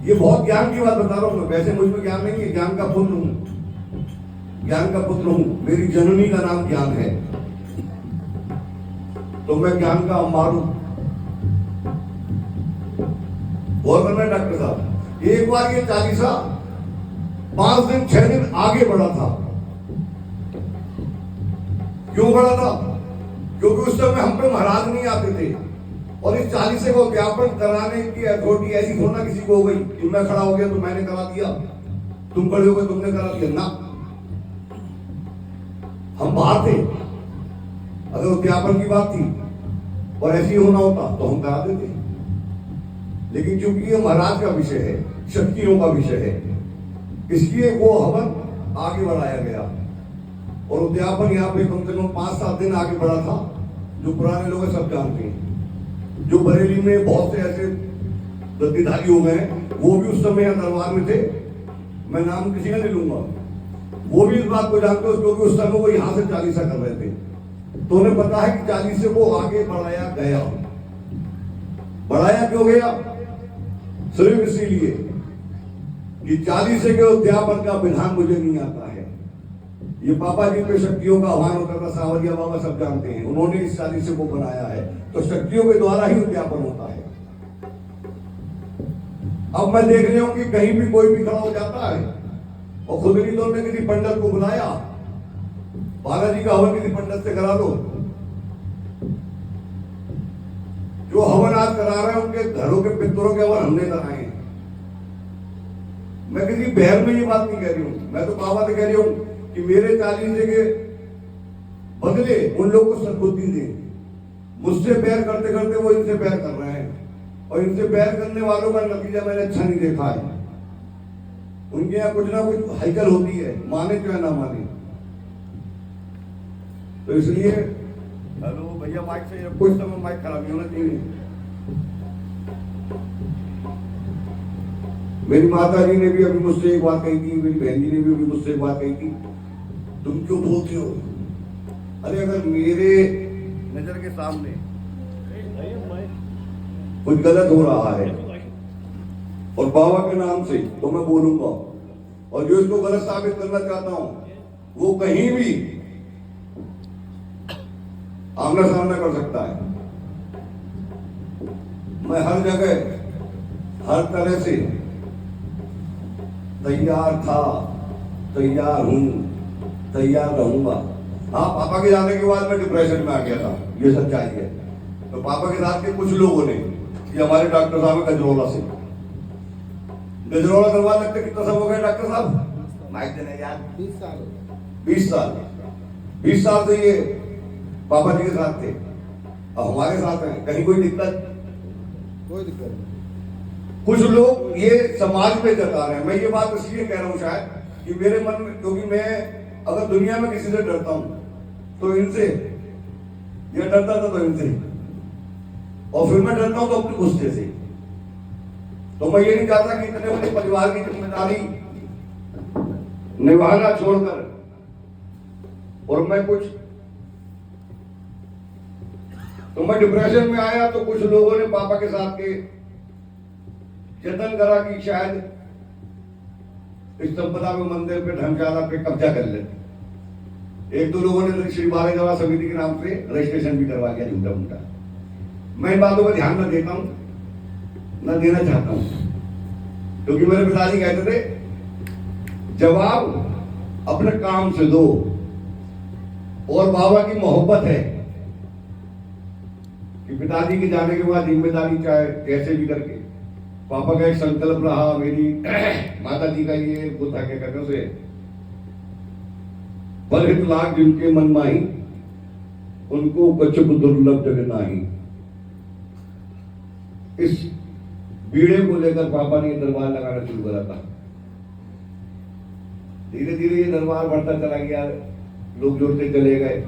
ये बहुत ज्ञान की बात बता रहा हूँ मैं, वैसे मुझमें ज्ञान नहीं है, ज्ञान का पुत्र हूँ, ज्ञान का पुत्र हूँ, मेरी जननी का नाम ज्ञान है, तो मैं ज्ञान का अम्बार हूं। गौर करना डॉक्टर साहब, एक बार ये चालीसा 5 दिन 6 दिन आगे बढ़ा था। क्यों बढ़ा था? क्योंकि उस समय हम पे महाराज नहीं आते थे, और इस चालीसे को ज्ञापन कराने की अथॉरिटी ऐसी थोड़ा किसी को हो गई कि मैं खड़ा हो गया तो मैंने करा दिया, तुम खड़े हो गए तुमने करा दिया ना। हम बाहर थे, अगर उद्यापन की बात थी और ऐसी होना होता तो हम करा देते, लेकिन चूंकि ये महाराज का विषय है, शक्तियों का विषय है, इसलिए वो हवन आगे बढ़ाया गया। और उद्यापन यहाँ पे कम से कम 5-7 दिन आगे बढ़ा था। जो पुराने लोग सब जानते हैं, जो बरेली में बहुत से ऐसे गद्दीधारी हो गए, वो भी उस समय यहाँ दरबार में थे, मैं नाम किसी का नहीं लूंगा, वो भी इस बात को जानते हो क्योंकि उस समय वो यहाँ से चालीसा कर रहे थे, तो उन्हें पता है कि चालीसे को आगे बढ़ाया गया। बढ़ाया क्यों गया? सिर्फ इसीलिए कि चालीसे के उद्यापन का विधान मुझे नहीं आता है। ये पापा जी पे शक्तियों का आह्वान होता था, सावरिया बाबा सब जानते हैं, उन्होंने इस चालीसे को बनाया है, तो शक्तियों के द्वारा ही उद्यापन होता है। अब मैं देख रहा हूं कि कहीं भी कोई भी खड़ा हो जाता है, और खुद नहीं तो उन्होंने किसी पंडित को बुलाया, बालाजी का हवन किसी पंडित से करा लो। जो हवन आज करा रहे हैं उनके घरों के पितरों के हवन हमने कराए हैं। मैं किसी बहर में ये बात नहीं कह रही हूं, मैं तो बाबा से कह रही हूं कि मेरे चालीसे के बदले उन लोगों को सद्बुद्धि दें। मुझसे प्यार करते करते वो इनसे प्यार कर रहे हैं, और इनसे प्यार करने वालों का नतीजा मैंने अच्छा नहीं देखा है। उनके यहाँ कुछ ना कुछ हैकल होती है, माने चाहे ना माने। तो इसलिए हेलो भैया, माइक से कुछ समय माइक खराब नहीं होना चाहिए। मेरी माता जी ने भी अभी मुझसे एक बात कही थी, मेरी बहन जी ने भी अभी मुझसे एक बात कही थी, तुम क्यों बोलते हो? अरे अगर मेरे नजर के सामने कुछ गलत हो रहा है और बाबा के नाम से, तो मैं बोलूंगा, और जो इसको गलत साबित करना चाहता हूं वो कहीं भी आमना सामना कर सकता है। मैं हर जगह हर तरह से तैयार था, तैयार हूं, तैयार रहूंगा। हाँ, पापा के जाने के बाद मैं डिप्रेशन में आ गया था, ये सच्चाई है। तो पापा के साथ के कुछ लोगों ने, ये हमारे डॉक्टर साहब है गजरौला से, गजरौला करवा लगते कितना सब हो गया डॉक्टर साहब? माइक देने यार 20 साल 20 साल से ये पापा जी के साथ थे, अब हमारे साथ हैं। कहीं कोई दिक्कत? कोई दिक्कत नहीं। कुछ लोग ये समाज पे जता रहे हैं, मैं ये बात इसलिए कह रहा हूं शायद कि मेरे मन में, क्योंकि मैं अगर दुनिया में किसी से डरता हूं तो इनसे, ये डरता था तो इनसे, और फिर मैं डरता हूं तो अपने गुस्से से। तो मैं ये नहीं चाहता कि इतने बड़े परिवार की जिम्मेदारी निभाना छोड़कर और मैं कुछ, तो मैं डिप्रेशन में आया तो कुछ लोगों ने पापा के साथ के जतन करा कि शायद इस संपदा में मंदिर पे धर्मशाला पे कब्जा कर ले। एक दो लोगों ने श्री बाले जवा समिति के नाम से रजिस्ट्रेशन भी करवा लिया झूठा मूठा। मैं इन बातों पर ध्यान न देता हूं, न देना चाहता हूं, क्योंकि मेरे पिताजी कहते थे जवाब अपने काम से दो, और बाबा की मोहब्बत है कि पिताजी के जाने के बाद जिम्मेदारी चाहे कैसे भी करके, पापा का एक संकल्प रहा, मेरी माता जी का ये बुद्धा के करने से परहित लाग जिनके मन माही, उनको कछुक दुर्लभ जग नाही। इस बीड़े को लेकर पापा ने दरबार लगाना शुरू करा था। धीरे धीरे ये दरबार बढ़ता चला गया, लोग जुड़ते चले गए,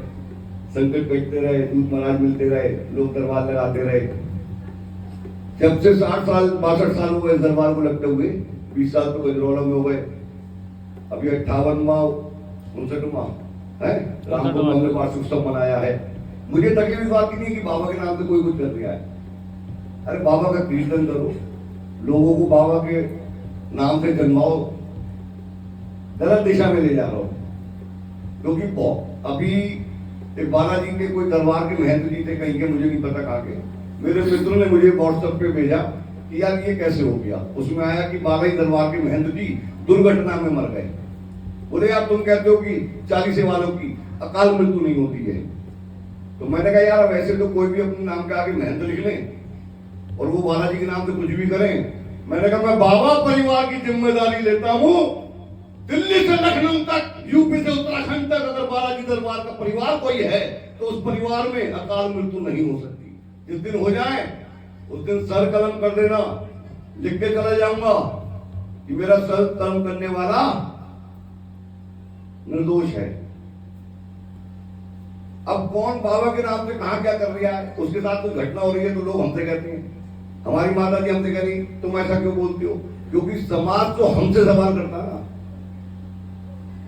संकट कटते रहे, दूध महाराज मिलते रहे, लोग दरबार लगाते रहे। जब से 60 साल 62 साल हुए इस दरबार को लगते हुए, 20 साल तो गजरौला में हो गए, अभी 58वां 59वां है रामपुर में हमने वार्षिक उत्सव मनाया है। मुझे तकलीफ इस बात की नहीं कि बाबा के नाम से कोई कुछ कर रहा है। अरे बाबा का कीर्तन करो, लोगों को बाबा के नाम से जन्माओ, गलत दिशा में ले जा रहा हूं। क्योंकि अभी एक बालाजी के कोई दरबार के महंत जी थे कहीं के, मुझे नहीं पता कहाँ के, मेरे मित्रों ने मुझे व्हाट्सएप पे भेजा कि यार ये कैसे हो गया। उसमें आया कि बालाजी दरबार के महंत जी दुर्घटना में मर गए। बोले यार तुम कहते हो कि 40 वालों की अकाल मृत्यु नहीं होती है। तो मैंने कहा यार वैसे तो कोई भी अपने नाम के आगे महंत लिख लें और वो बालाजी के नाम से कुछ भी करें। मैंने कहा मैं बाबा परिवार की जिम्मेदारी लेता हूं। दिल्ली से लखनऊ तक, यूपी से उत्तराखंड तक अगर बालाजी दरबार का परिवार कोई है तो उस परिवार में अकाल मृत्यु नहीं हो सकती। जिस दिन हो जाए उस दिन सर कलम कर देना, लिख के चला जाऊंगा कि मेरा सर कलम करने वाला निर्दोष है। अब कौन बाबा के नाम से कहां क्या कर रहा है, उसके साथ कोई घटना हो रही है तो लोग हमसे कहते हैं, हमारी माता जी हमसे कह रही तुम ऐसा क्यों बोलते हो। क्योंकि समाज तो हमसे सवाल करता है ना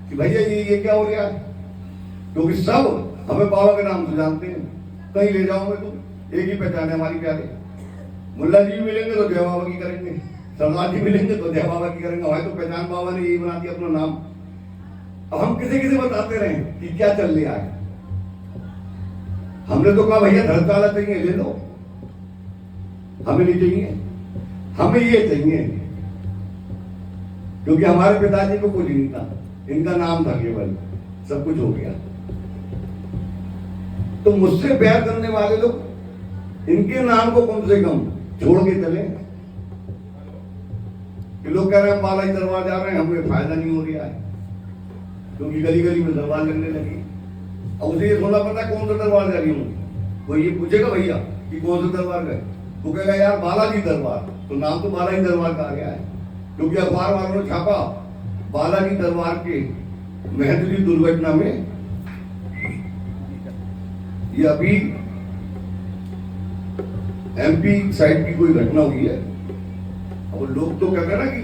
कि भैया ये क्या हो रहा है। क्योंकि सब हमें बाबा के नाम से जानते हैं। कहीं ले जाओगे तुम, एक ही पहचान है हमारी प्यारे। मुल्ला जी मिलेंगे तो जय बाबा की करेंगे, सरदार जी मिलेंगे तो जय बाबा की करेंगे। हमारी तो पहचान बाबा ने यही बना दिया अपना नाम। अब हम किसी किसी बताते रहे कि क्या चल रहा है। हमने तो कहा भैया धड़काला चाहिए ले लो, हमें नहीं चाहिए, हमें ये चाहिए। क्योंकि हमारे पिताजी को कुछ नहीं था, इनका नाम था केवल, सब कुछ हो गया। तो मुझसे बैर करने वाले लोग इनके नाम को कम से कम छोड़ के चले। कि लोग कह रहे हैं बालाजी दरबार जा रहे हैं, हमें फायदा नहीं हो रहा है क्योंकि गली गली में दरबार लगने लगी। अब उसे ये थोड़ा पता है कौन सा दरबार जा रही हूँ। कोई ये पूछेगा भैया कि कौन सा दरबार गए, वो कहेगा यार बालाजी दरबार, तो नाम तो बालाजी दरबार का आ गया है। क्योंकि अखबार वालों ने छापा बालाजी दरबार के महंत जी दुर्घटना में, ये अभी एमपी साइड की कोई घटना हुई है। अब लोग तो कहते हैं ना कि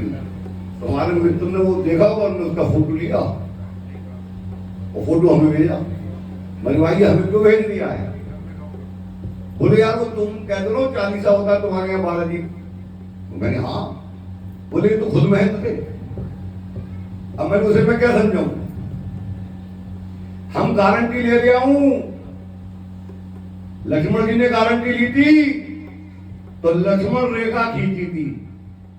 हमारे मित्र ने वो देखा और उसका फोटो लिया और फोटो हमें भेजा। मैंने भाई हमें क्यों भेज दिया है। बोले यार वो तुम कहते हो 40 होता तुम्हारे यहाँ बालाजी। मैंने हाँ। बोले तो खुद महंत थे। अब मैं उसे मैं क्या समझाऊं। हम गारंटी ले रहा हूं, लक्ष्मण जी ने गारंटी ली थी तो लक्ष्मण रेखा खींची थी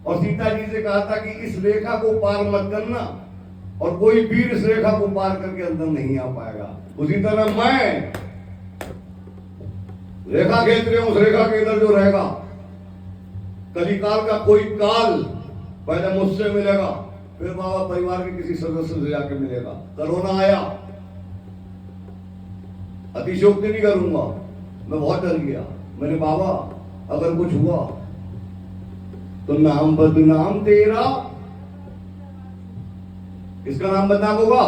और सीता जी से कहा था कि इस रेखा को पार मत करना और कोई वीर इस रेखा को पार करके अंदर नहीं आ पाएगा। उसी तरह मैं रेखा खींच रहा हूं, उस रेखा के इधर जो रहेगा कलिकाल का कोई काल पहले मुझसे मिलेगा, फिर बाबा परिवार के किसी सदस्य से जाके मिलेगा। कोरोना आया, अतिशयोक्ति नहीं करूंगा, मैं बहुत डर गया। मैंने बाबा अगर कुछ हुआ तो नाम बदनाम तेरा। किसका नाम बदनाम होगा?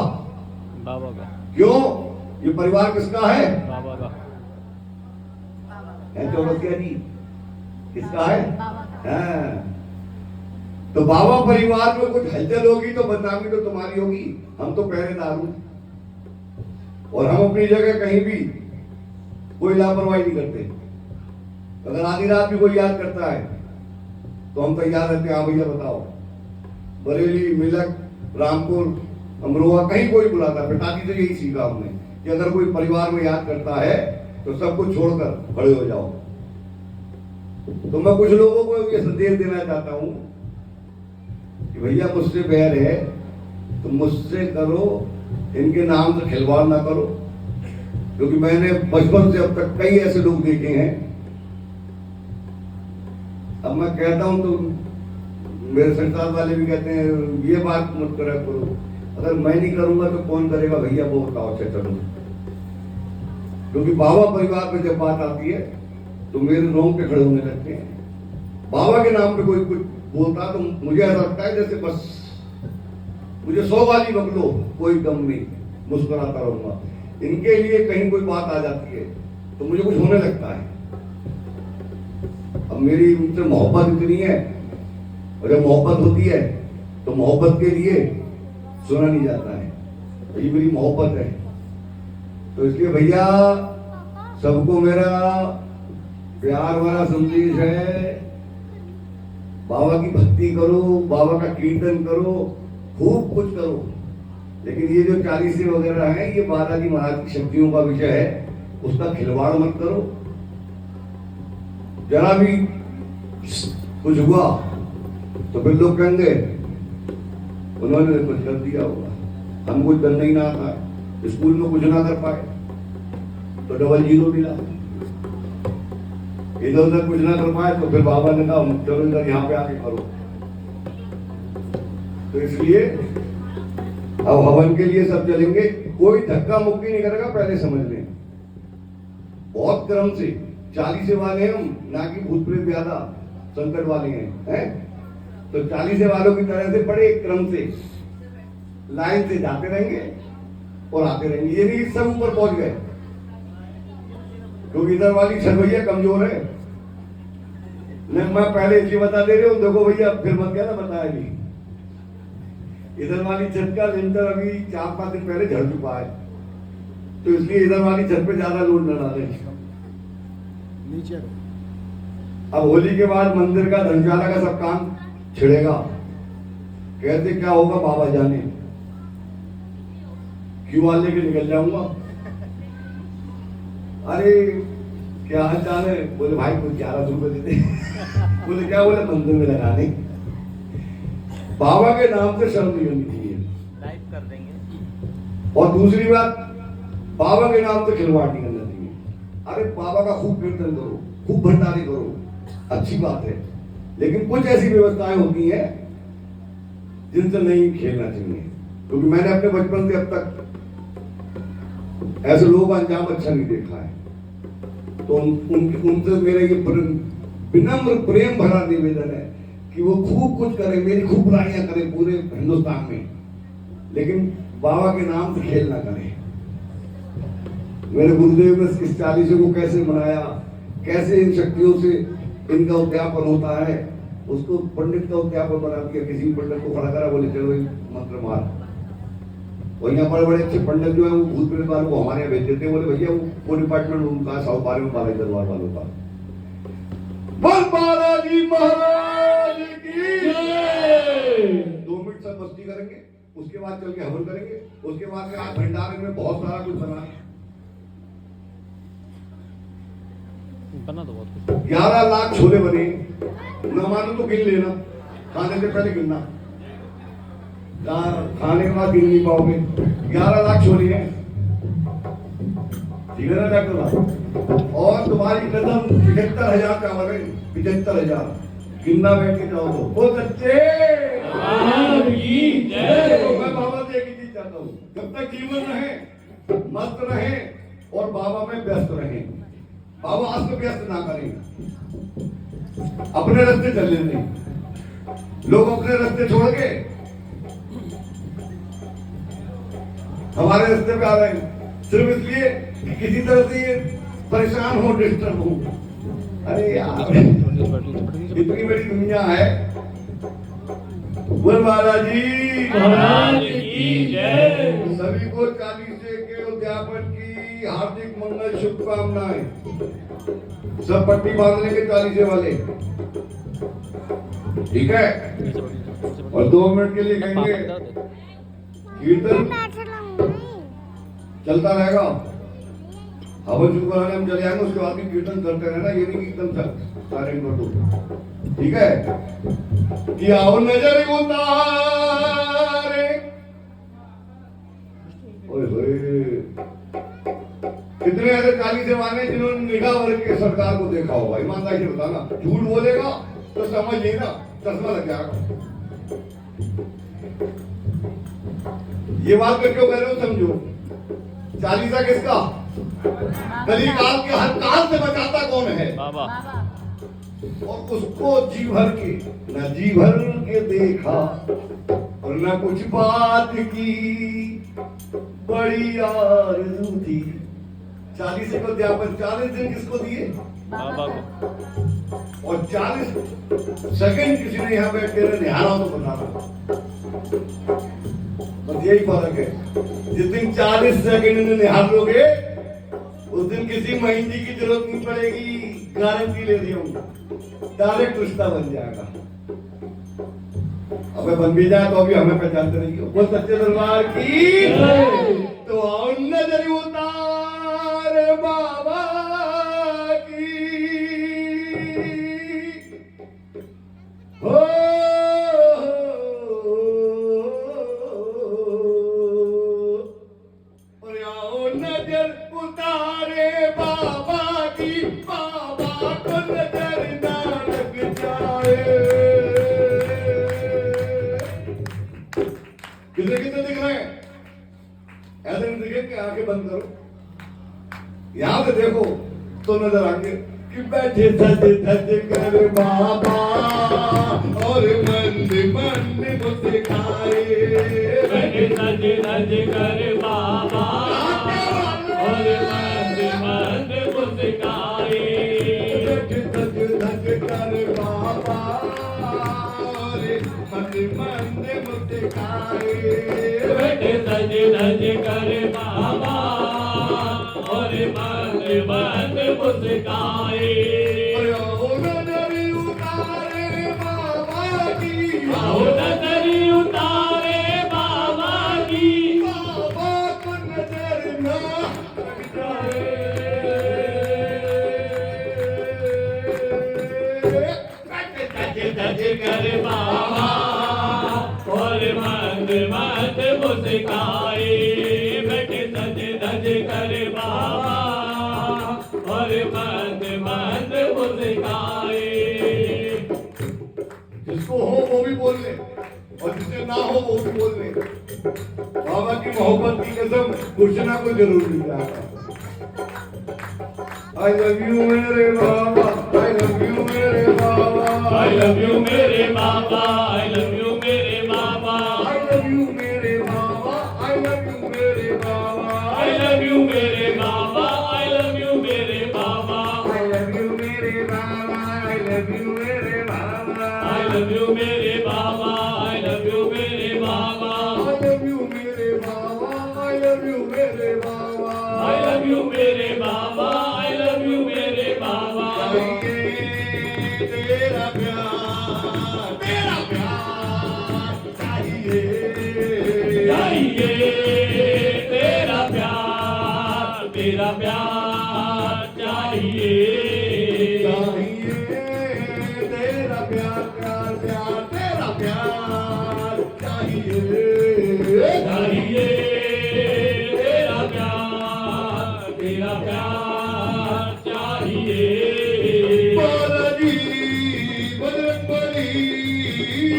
बाबा का। क्यों? ये परिवार किसका है? बाबा का है। चौरसिया जी किसका है? हाँ। तो बाबा परिवार में कुछ हलचल होगी तो बदनामी तो तुम्हारी होगी। हम तो पहरेदार हूं और हम अपनी जगह कहीं भी कोई लापरवाही नहीं करते। अगर आधी रात भी कोई याद करता है तो हम तैयार रहते हैं। हाँ भैया बताओ, बरेली, मिलक, रामपुर, अमरोहा, कहीं कोई बुलाता है। पिताजी से यही सीखा हमने कि अगर कोई परिवार में याद करता है तो सब कुछ छोड़कर खड़े हो जाओ। तो मैं कुछ लोगों को ये संदेश देना चाहता हूं कि भैया मुझसे बैर है तो मुझसे करो, इनके नाम से खिलवाड़ ना करो। क्योंकि मैंने बचपन से अब तक कई ऐसे लोग देखे हैं। अब मैं कहता हूं तो मेरे संसार वाले भी कहते हैं ये बात मत करा करो। अगर मैं नहीं करूंगा तो कौन करेगा भैया, वो बताओ। अच्छा चलो, क्योंकि बाबा परिवार पे जब बात आती है तो मेरे रोंगटे खड़े होने लगते हैं। बाबा के नाम पे कोई कुछ बोलता तो मुझे ऐसा लगता है जैसे बस मुझे 100 गाली बकलो, कोई गम नहीं, मुस्कुराता रहूंगा। इनके लिए कहीं कोई बात आ जाती है तो मुझे कुछ होने लगता है। अब मेरी उनसे मोहब्बत इतनी है और जब मोहब्बत होती है तो मोहब्बत के लिए सुना नहीं जाता है। तो ये मेरी मोहब्बत है। तो इसलिए भैया सबको मेरा प्यार वाला संदेश है बाबा की भक्ति करो, बाबा का कीर्तन करो, खूब कुछ करो, लेकिन ये जो 40 वगैरह है, ये बालाजी महाराज की शक्तियों का विषय है, उसका खिलवाड़ मत करो। जरा भी कुछ हुआ तो फिर लोग कहेंगे उन्होंने कुछ कर दिया होगा, हम कुछ करना ही ना आता, स्कूल में कुछ ना कर पाए तो डबल 0 मिला, इधर उधर कुछ ना कर पाए तो फिर बाबा ने कहा चलो इधर यहाँ पे आके करो। तो इसलिए अब हवन के लिए सब चलेंगे, कोई धक्का मुक्की नहीं करेगा, पहले समझ लें। बहुत क्रम से 40 वाले हैं हम, ना कि भूत प्रेत ज्यादा संकट वाले हैं, तो 40 वालों की तरह से बड़े क्रम से लाइन से जाते रहेंगे और आते रहेंगे। ये नहीं सब ऊपर पहुंच गए, क्योंकि इधर वाली छठ भैया कमजोर है। मैं पहले इसलिए बता दे रही हूँ, देखो भैया फिर मत क्या ना बताया नहीं, इधर वाली छत का लिंटर अभी 4-5 दिन पहले झड़ चुका है, तो इसलिए इधर वाली छत पे ज्यादा लोड न डाले। नीचे अब होली के बाद मंदिर का धर्मशाला का सब काम छिड़ेगा, कहते क्या होगा बाबा जाने, क्यों लेके निकल जाऊंगा। अरे क्या हाल चाल है, बोले भाई कुछ 1100 रुपए देते बोले क्या, बोले मंदिर में लगाने। बाबा के नाम से शर्म नहीं होनी चाहिए, लाइव कर देंगे। और दूसरी बात, बाबा के नाम से खिलवाड़ नहीं करना चाहिए। अरे बाबा का खूब कीर्तन करो, खूब भंडारे करो, अच्छी बात है, लेकिन कुछ ऐसी व्यवस्थाएं होती हैं जिनसे नहीं खेलना चाहिए। क्योंकि मैंने अपने बचपन से अब तक ऐसे लोग अंजाम अच्छा नहीं देखा है, तो उनसे मेरा ये विनम्र प्रेम भरा निवेदन है कि वो खूब कुछ करें, मेरी खूब बुराइयां करें पूरे हिंदुस्तान में, लेकिन बाबा के नाम से खेल ना करें। मेरे गुरुदेव ने इस 40 को कैसे मनाया, कैसे इन शक्तियों से इनका उद्यापन होता है, उसको पंडित का उद्यापन बना दिया। किसी पंडित को खड़ा करा, बोले चलो मंत्र मार, और यहाँ बड़े बड़े अच्छे पंडित जो है वो भूत प्रेत वालों को हमारे यहाँ भेज देते, बोले भैया वो डिपार्टमेंट उनका 112 में बालाजी दरबार वालों का। बोल बालाजी महाराज की जय। 2 मिनट सब मस्ती करेंगे, उसके बाद चल के हवन करेंगे, उसके बाद में आज भंडारे में बहुत सारा कुछ बना तो बहुत कुछ। 11 लाख छोले बने, ना मानो तो गिन लेना, खाने से पहले गिनना, खाने के बाद गिन नहीं पाओगे। 11 लाख छोले हैं, ठीक है ना डॉक्टर साहब। और तुम्हारी कदम 75,000 चावल है, 75,000 गिनना बैठ के जाओ तो वो सच्चे मैं बाबा से एक ही चीज चाहता हूँ, जब तक जीवन रहे मस्त रहे और बाबा में व्यस्त रहे। बाबा अस्त व्यस्त ना करें, अपने रास्ते चलने नहीं। लोग अपने रास्ते छोड़ के हमारे रास्ते पे आ रहे हैं सिर्फ इसलिए कि किसी तरह से ये परेशान हो, डिस्टर्ब हो। अरे यार इतनी बड़ी दुनिया है। बोल बालाजी महाराज की जय। सभी को 40 के उद्यापन की हार्दिक मंगल शुभकामनाएं। सब पट्टी बांध लेंगे 40 वाले, ठीक है। और 2 मिनट के लिए कहेंगे कीर्तन चलता रहेगा, हवन शुरू कराने हम चले जाएंगे, उसके बाद भी कीर्तन करते रहना, ये नहीं कि एकदम साइलेंट कर दो, ठीक है। कि आओ नजर उतारे, कितने ऐसे 40 वाले जिन्होंने निगाह वर्ग के सरकार को देखा होगा, ईमानदारी से बताना, झूठ बोलेगा तो समझ लेना चश्मा लग जाएगा। ये बात मैं क्यों कह रहे हो समझो। 40 किसका? कली काल के हर काल से बचाता कौन है? बाबा। और उसको जी भर के न जी भर के देखा और न कुछ बात की, बड़ी आरज़ू थी। 40 को अध्यापन 40 दिन किसको दिए? बाबा को। और 40 सेकंड किसी ने यहाँ बैठ के निहारा तो बताना, बस यही फर्क है। जिस दिन 40 सेकंड में निहार लोगे उस दिन किसी महीने की जरूरत नहीं पड़ेगी, गारंटी ले रही हूँ, डायरेक्ट रिश्ता बन जाएगा। अबे बन भी जाए तो भी हमें पहचानते नहीं हो। वो सच्चे दरबार की तो आओ नजर उतार बाबा की हो और आओ नजर उतारे बाबा की, बाबा को नजर ना लग जाए। कितने कितने दिख रहे हैं? ऐसे नहीं दिखे कि आंखें बंद करो, यहां से देखो तो नजर आएंगे कि बैठे सज धज कर बाबा और मंद मंद मुस्काए। बैठे सज धज कर बाबा और मंद मंद मुस्काए। बैठे सज धज कर बाबा और मंद मंद मुस्काए। बैठे सज धज कर बाबा और मंद मंद मुस्काए। आओ नजर उतारे बाबा की, आओ नजर उतारे बाबा की, बाबा को नजर ना लग जाए। सज धज कर बाबा और मंद मंद मुस्काए। बैठे सज धज कर बाबा और मंद मंद मुस्काए। जिसको हो वो भी बोल ले और जिसे ना हो वो भी बोल ले। बाबा की मोहब्बत की कसम कुछ ना कुछ जरूर मिल जाएगा। I love you मेरे बाबा, I love you मेरे बाबा, I love you मेरे बाबा, I love you मेरे बाबा, I love you मेरे बाबा, I love you मेरे बाबा, I love you मेरे बाबा, I love you मेरे बाबा, I love you मेरे बाबा, I love you मेरे बाबा, I love you मेरे बाबा, I love you मेरे बाबा, I love you मेरे बाबा, I love you मेरे बाबा, I love you मेरे बाबा, I love you मेरे बाबा। चाहिए तेरा प्यार चाहिए, चाहिए तेरा प्यार चाहिए। चाहिए तेरा प्यार तेरा प्यार चाहिए। चाहिए तेरा प्यार चाहिए। बालाजी बजरंगबली,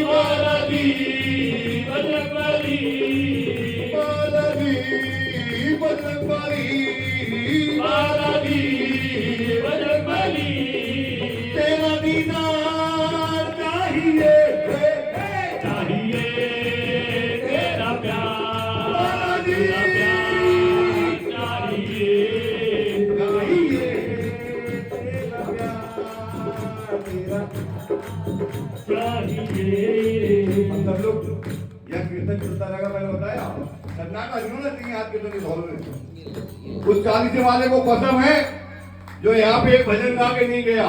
बालाजी बजरंगबली, बालाजी बजरंगबली, बालाजी बजरंगबली। तेरा दीदार चाहिए, चाहिए तेरा प्यार बालाजी चाहिए। चाहिए तेरा प्यार चाहिए। सब लोग यह कीर्तन चलता रहेगा। मैंने बताया सन्नाटा इन्होंने नहीं आज कीर्तन के हॉल में। उस 40 वाले को कसम है जो यहाँ पे एक भजन गा के नहीं गया।